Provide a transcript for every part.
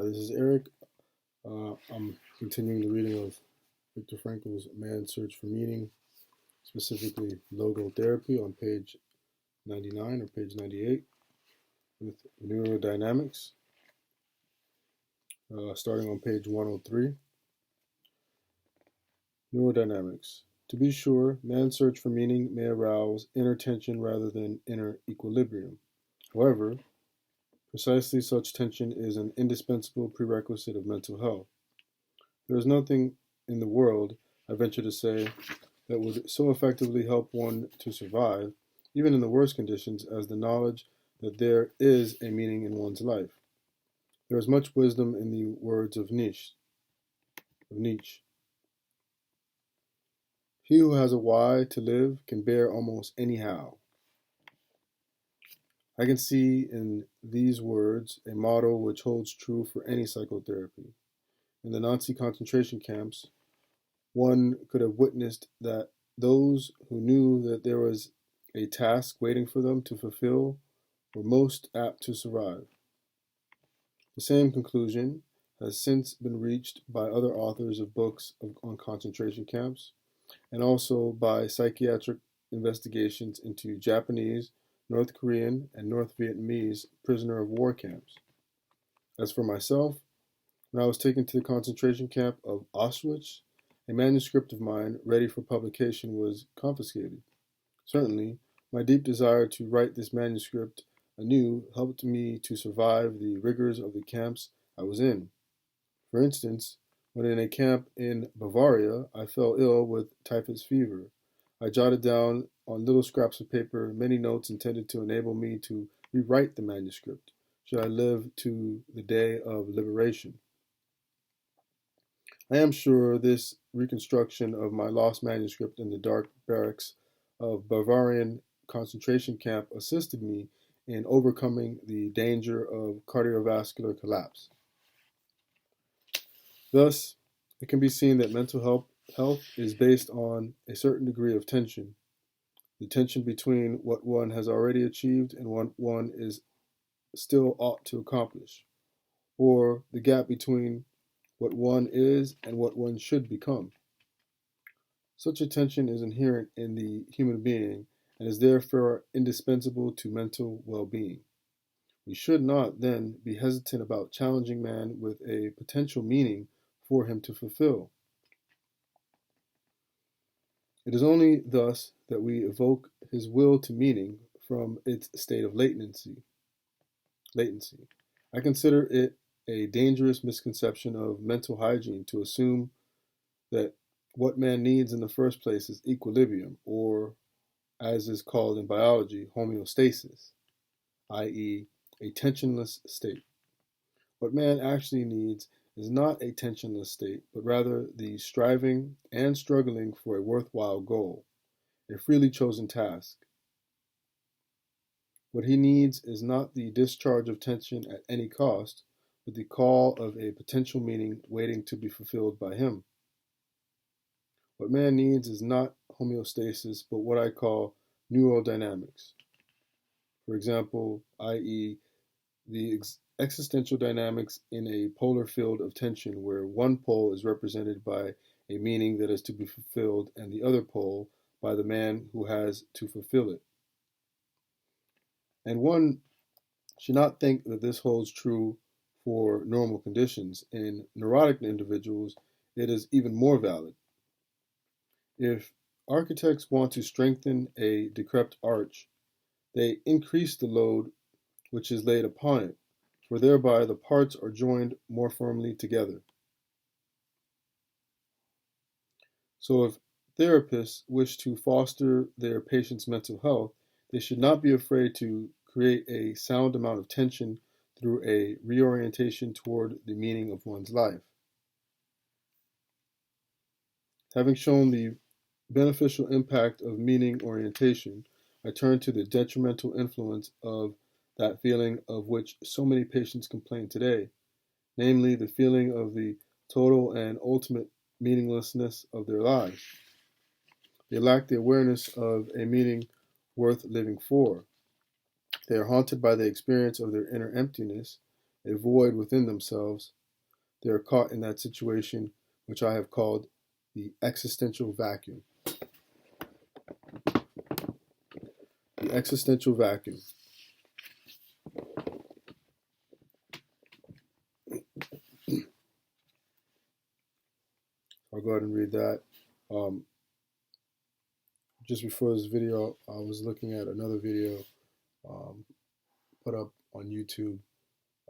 This is Eric. I'm continuing the reading of Viktor Frankl's Man's Search for Meaning, specifically Logotherapy on page 99 or page 98 with neurodynamics, starting on page 103. Neurodynamics. To be sure, man's search for meaning may arouse inner tension rather than inner equilibrium. However, precisely such tension is an indispensable prerequisite of mental health. There is nothing in the world, I venture to say, that would so effectively help one to survive, even in the worst conditions, as the knowledge that there is a meaning in one's life. There is much wisdom in the words of Nietzsche. He who has a why to live can bear almost any how. I can see in these words a motto which holds true for any psychotherapy. In the Nazi concentration camps, one could have witnessed that those who knew that there was a task waiting for them to fulfill were most apt to survive. The same conclusion has since been reached by other authors of books on concentration camps, and also by psychiatric investigations into Japanese, North Korean, and North Vietnamese prisoner of war camps. As for myself, when I was taken to the concentration camp of Auschwitz, a manuscript of mine ready for publication was confiscated. Certainly, my deep desire to write this manuscript anew helped me to survive the rigors of the camps I was in. For instance, when in a camp in Bavaria, I fell ill with typhus fever. I jotted down on little scraps of paper many notes intended to enable me to rewrite the manuscript, should I live to the day of liberation. I am sure this reconstruction of my lost manuscript in the dark barracks of Bavarian concentration camp assisted me in overcoming the danger of cardiovascular collapse. Thus, it can be seen that mental health is based on a certain degree of tension, the tension between what one has already achieved and what one is still ought to accomplish, or the gap between what one is and what one should become. Such a tension is inherent in the human being and is therefore indispensable to mental well-being. We should not, then, be hesitant about challenging man with a potential meaning for him to fulfill. It is only thus that we evoke his will to meaning from its state of latency. I consider it a dangerous misconception of mental hygiene to assume that what man needs in the first place is equilibrium, or, as is called in biology, homeostasis, i.e., a tensionless state. What man actually needs is not a tensionless state, but rather the striving and struggling for a worthwhile goal, a freely chosen task. What he needs is not the discharge of tension at any cost, but the call of a potential meaning waiting to be fulfilled by him. What man needs is not homeostasis, but what I call neurodynamics. For example, i.e., the existential dynamics in a polar field of tension where one pole is represented by a meaning that is to be fulfilled and the other pole by the man who has to fulfill it. And one should not think that this holds true for normal conditions. In neurotic individuals, it is even more valid. If architects want to strengthen a decrepit arch, they increase the load which is laid upon it, for thereby the parts are joined more firmly together. So if therapists wish to foster their patients' mental health, they should not be afraid to create a sound amount of tension through a reorientation toward the meaning of one's life. Having shown the beneficial impact of meaning orientation, I turn to the detrimental influence of that feeling of which so many patients complain today, namely the feeling of the total and ultimate meaninglessness of their lives. They lack the awareness of a meaning worth living for. They are haunted by the experience of their inner emptiness. a void within themselves, they are caught in that situation which I have called the existential vacuum. The existential vacuum. I'll go ahead and read that. Just before this video, I was looking at another video put up on YouTube.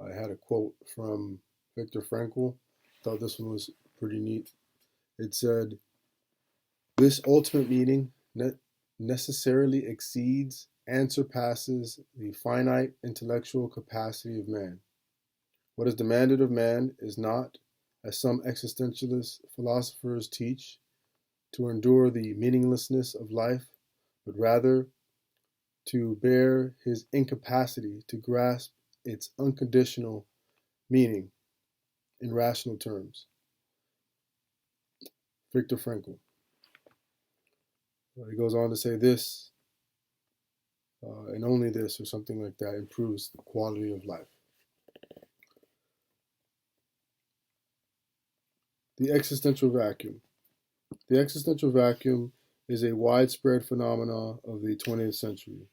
I had a quote from Viktor Frankl. Thought this one was pretty neat. It said, "This ultimate meaning necessarily exceeds and surpasses the finite intellectual capacity of man. What is demanded of man is not, as some existentialist philosophers teach, to endure the meaninglessness of life, but rather to bear his incapacity to grasp its unconditional meaning in rational terms." Viktor Frankl. He goes on to say this, and only this, or something like that, improves the quality of life. The existential vacuum. The existential vacuum is a widespread phenomenon of the 20th century.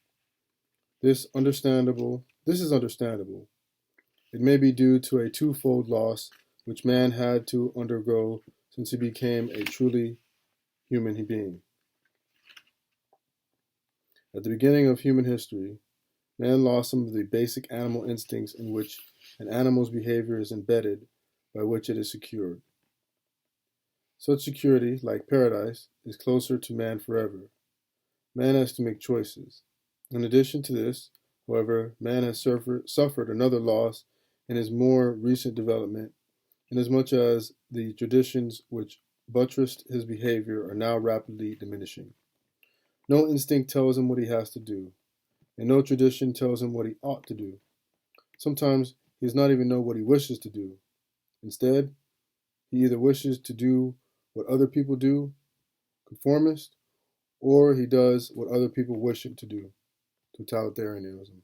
This is understandable. It may be due to a twofold loss which man had to undergo since he became a truly human being. At the beginning of human history, man lost some of the basic animal instincts in which an animal's behavior is embedded, by which it is secured. Such security, like paradise, is closer to man forever. Man has to make choices. In addition to this, however, man has suffered another loss in his more recent development, inasmuch as the traditions which buttressed his behavior are now rapidly diminishing. No instinct tells him what he has to do, and no tradition tells him what he ought to do. Sometimes he does not even know what he wishes to do. Instead, he either wishes to do what other people do, conformist, or he does what other people wish him to do, totalitarianism.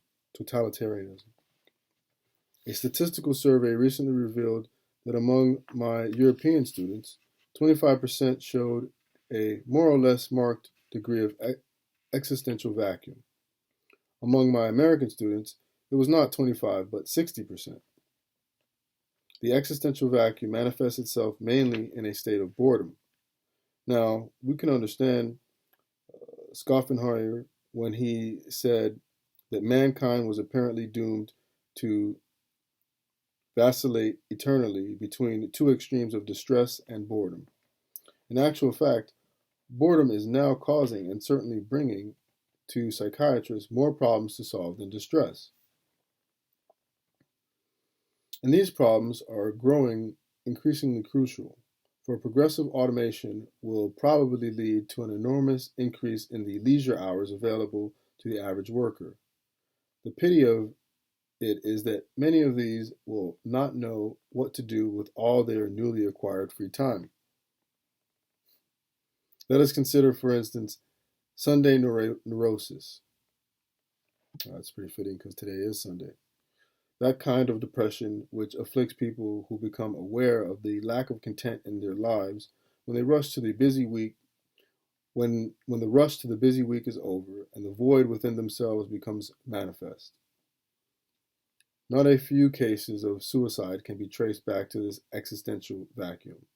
A statistical survey recently revealed that among my European students, 25% showed a more or less marked degree of existential vacuum. Among my American students, it was not 25, but 60%. The existential vacuum manifests itself mainly in a state of boredom. Now, we can understand Schopenhauer when he said that mankind was apparently doomed to vacillate eternally between two extremes of distress and boredom. In actual fact, boredom is now causing and certainly bringing to psychiatrists more problems to solve than distress. And these problems are growing increasingly crucial, for progressive automation will probably lead to an enormous increase in the leisure hours available to the average worker. The pity of it is that many of these will not know what to do with all their newly acquired free time. Let us consider, for instance, Sunday neurosis. That's pretty fitting because today is Sunday. That kind of depression which afflicts people who become aware of the lack of content in their lives when they rush to the busy week, when the rush to the busy week is over and the void within themselves becomes manifest. Not a few cases of suicide can be traced back to this existential vacuum.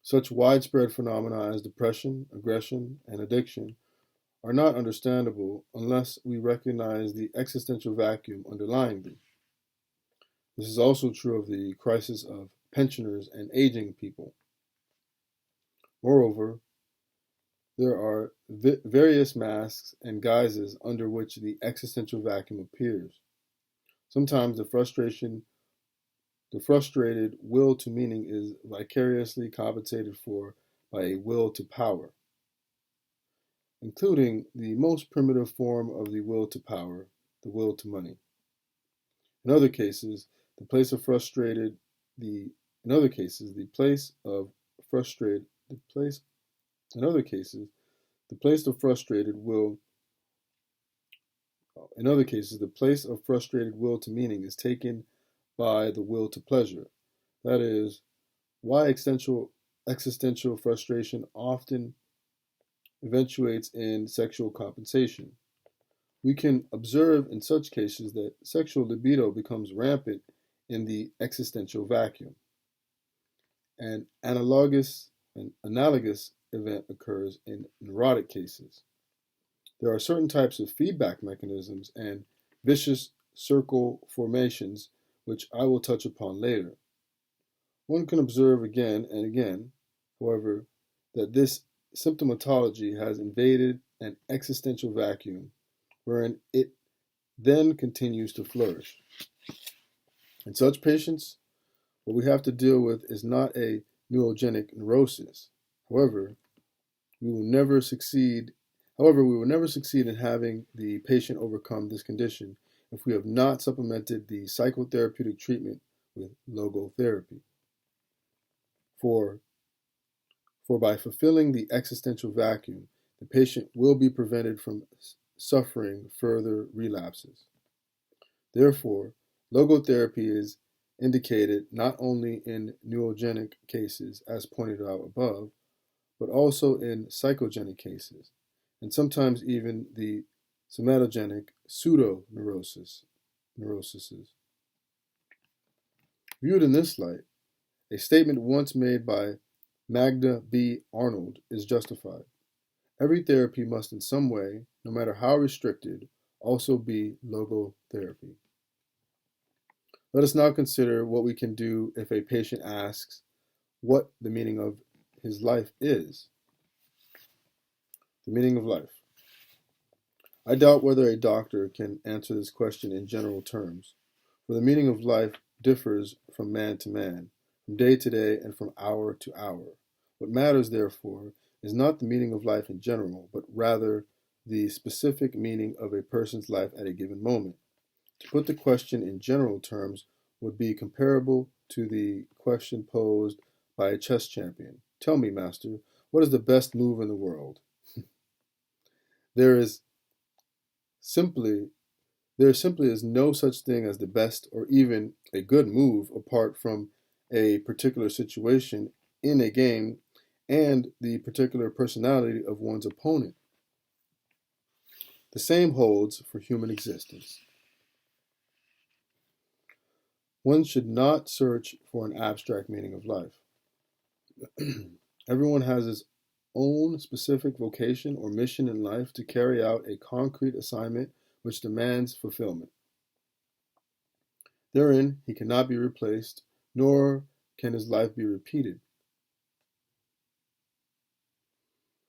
Such widespread phenomena as depression, aggression, and addiction are not understandable unless we recognize the existential vacuum underlying them. This is also true of the crisis of pensioners and aging people. Moreover, there are various masks and guises under which the existential vacuum appears. Sometimes the frustrated will to meaning is vicariously compensated for by a will to power, including the most primitive form of the will to power, the will to money. In other cases, the place of frustrated will In other cases, the place of frustrated will to meaning is taken by the will to pleasure. That is, why existential frustration often eventuates in sexual compensation. We can observe in such cases that sexual libido becomes rampant in the existential vacuum. An analogous event occurs in neurotic cases. There are certain types of feedback mechanisms and vicious circle formations which I will touch upon later. One can observe again and again, however, that this symptomatology has invaded an existential vacuum wherein it then continues to flourish. In such patients, what we have to deal with is not a neurogenic neurosis. However, we will never succeed in having the patient overcome this condition if we have not supplemented the psychotherapeutic treatment with logotherapy. For by fulfilling the existential vacuum, the patient will be prevented from suffering further relapses. Therefore, logotherapy is indicated not only in neurogenic cases, as pointed out above, but also in psychogenic cases, and sometimes even the somatogenic pseudo-neuroses. Viewed in this light, a statement once made by Magda B. Arnold is justified. Every therapy must in some way, no matter how restricted, also be logotherapy. Let us now consider what we can do if a patient asks what the meaning of his life is. The meaning of life. I doubt whether a doctor can answer this question in general terms, for the meaning of life differs from man to man, from day to day, and from hour to hour. What matters, therefore, is not the meaning of life in general, but rather the specific meaning of a person's life at a given moment. To put the question in general terms would be comparable to the question posed by a chess champion. Tell me, master, what is the best move in the world? There simply is no such thing as the best or even a good move apart from a particular situation in a game and the particular personality of one's opponent. The same holds for human existence. One should not search for an abstract meaning of life. Everyone has his own specific vocation or mission in life to carry out a concrete assignment which demands fulfillment. Therein, he cannot be replaced, nor can his life be repeated.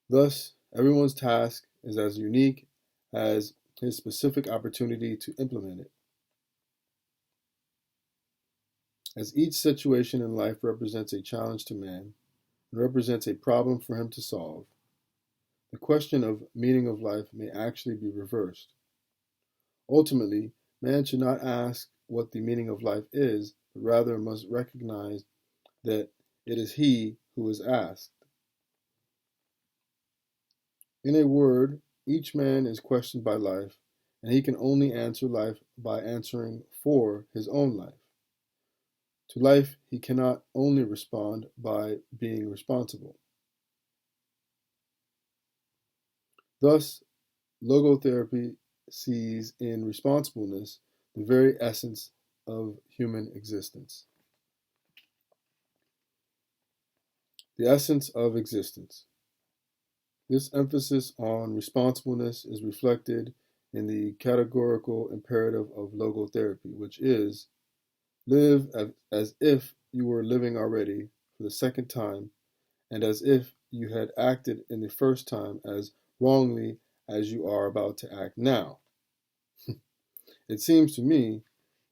Thus, everyone's task is as unique as his specific opportunity to implement it. As each situation in life represents a challenge to man and represents a problem for him to solve, the question of meaning of life may actually be reversed. Ultimately, man should not ask what the meaning of life is, but rather must recognize that it is he who is asked. In a word, each man is questioned by life, and he can only answer life by answering for his own life. To life, he cannot only respond by being responsible. Thus, logotherapy sees in responsibleness the very essence of human existence. The essence of existence. This emphasis on responsibleness is reflected in the categorical imperative of logotherapy, which is, live as if you were living already for the second time, and as if you had acted in the first time as wrongly as you are about to act now. It seems to me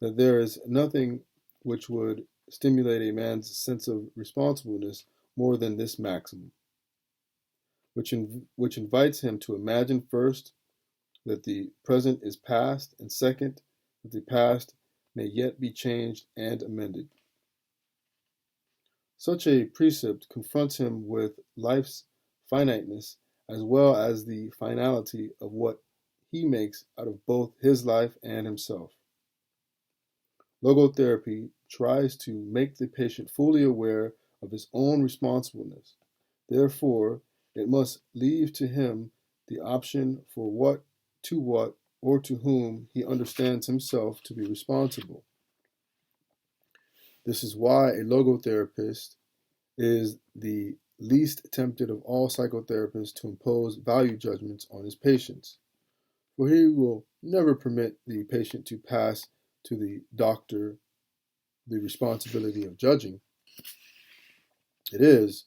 that there is nothing which would stimulate a man's sense of responsibleness more than this maxim, which invites him to imagine first that the present is past, and second, that the past may yet be changed and amended. Such a precept confronts him with life's finiteness as well as the finality of what he makes out of both his life and himself. Logotherapy tries to make the patient fully aware of his own responsibleness. Therefore, it must leave to him the option for what, or to whom he understands himself to be responsible. This is why a logotherapist is the least tempted of all psychotherapists to impose value judgments on his patients, for he will never permit the patient to pass to the doctor the responsibility of judging. It is,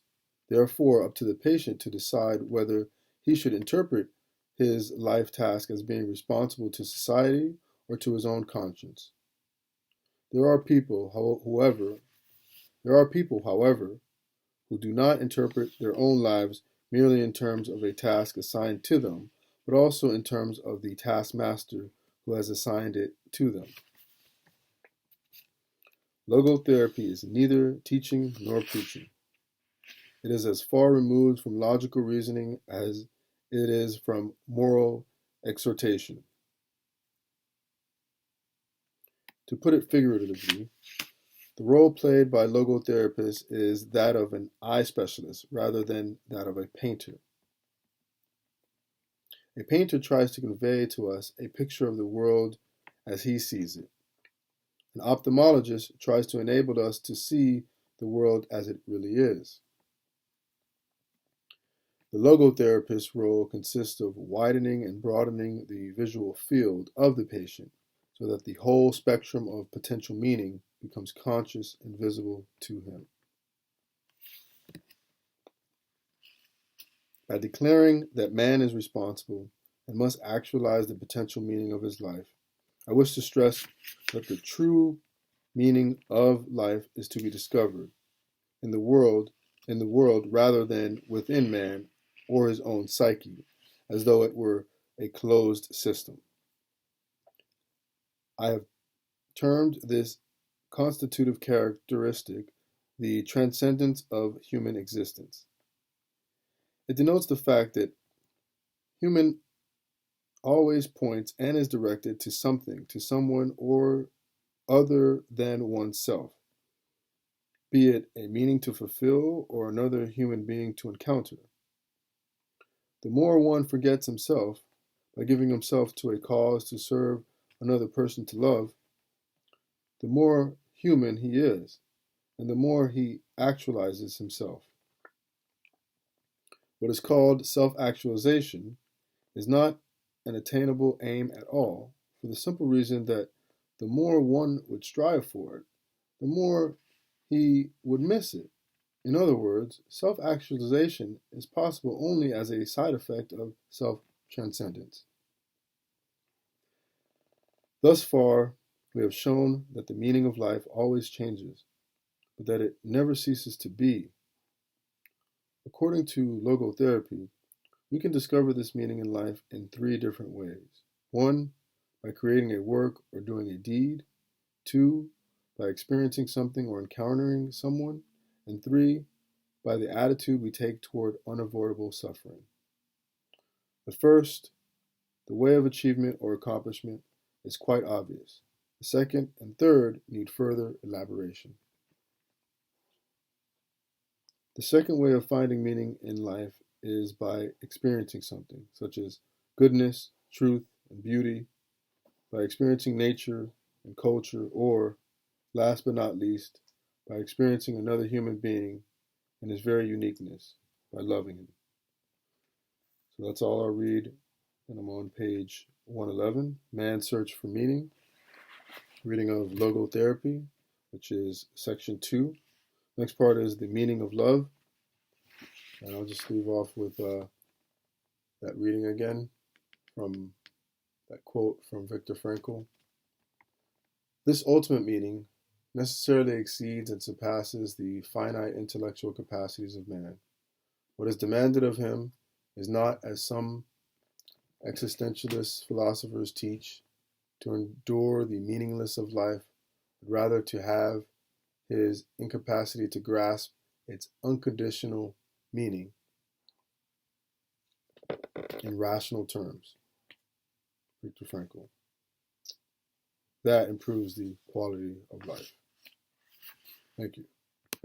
therefore, up to the patient to decide whether he should interpret his life task as being responsible to society or to his own conscience. There are people, however, who do not interpret their own lives merely in terms of a task assigned to them, but also in terms of the taskmaster who has assigned it to them. Logotherapy is neither teaching nor preaching. It is as far removed from logical reasoning as it is from moral exhortation. To put it figuratively, the role played by logotherapists is that of an eye specialist rather than that of a painter. A painter tries to convey to us a picture of the world as he sees it. An ophthalmologist tries to enable us to see the world as it really is. The logotherapist's role consists of widening and broadening the visual field of the patient so that the whole spectrum of potential meaning becomes conscious and visible to him. By declaring that man is responsible and must actualize the potential meaning of his life, I wish to stress that the true meaning of life is to be discovered in the world rather than within man or his own psyche, as though it were a closed system. I have termed this constitutive characteristic the transcendence of human existence. It denotes the fact that human always points and is directed to something, to someone or other than oneself, be it a meaning to fulfill or another human being to encounter. The more one forgets himself by giving himself to a cause to serve another person to love, the more human he is, and the more he actualizes himself. What is called self-actualization is not an attainable aim at all, for the simple reason that the more one would strive for it, the more he would miss it. In other words, self-actualization is possible only as a side effect of self-transcendence. Thus far, we have shown that the meaning of life always changes, but that it never ceases to be. According to logotherapy, we can discover this meaning in life in three different ways. 1, by creating a work or doing a deed. 2, by experiencing something or encountering someone. And 3, by the attitude we take toward unavoidable suffering. The first, the way of achievement or accomplishment, is quite obvious. The second and third need further elaboration. The second way of finding meaning in life is by experiencing something, such as goodness, truth, and beauty, by experiencing nature and culture, or, last but not least, by experiencing another human being and his very uniqueness, by loving him. So that's all I'll read, and I'm on page 111, Man's Search for Meaning, reading of Logotherapy, which is section 2. Next part is the meaning of love, and I'll just leave off with that reading again from that quote from Viktor Frankl. This ultimate meaning necessarily exceeds and surpasses the finite intellectual capacities of man. What is demanded of him is not, as some existentialist philosophers teach, to endure the meaningless of life, but rather to have his incapacity to grasp its unconditional meaning in rational terms. Viktor Frankl. That improves the quality of life. Thank you.